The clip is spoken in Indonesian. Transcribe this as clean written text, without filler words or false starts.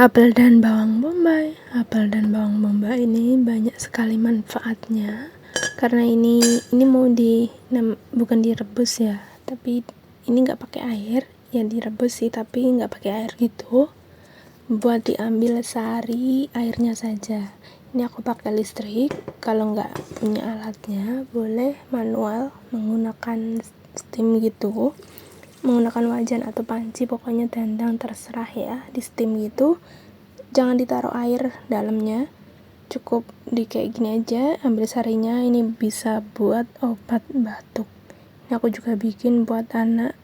Apel dan bawang bombay. Apel dan bawang bombay ini banyak sekali manfaatnya. Karena ini mau bukan direbus ya, tapi ini nggak pakai air. Ya direbus sih, tapi nggak pakai air gitu. Buat diambil sehari airnya saja. Ini aku pakai listrik. Kalau nggak punya alatnya, boleh manual menggunakan steam gitu. Menggunakan wajan atau panci, pokoknya dandang terserah ya, di steam gitu. Jangan ditaruh air dalamnya, cukup di kayak gini aja, ambil sarinya. Ini bisa buat obat batuk. Ini aku juga bikin buat anak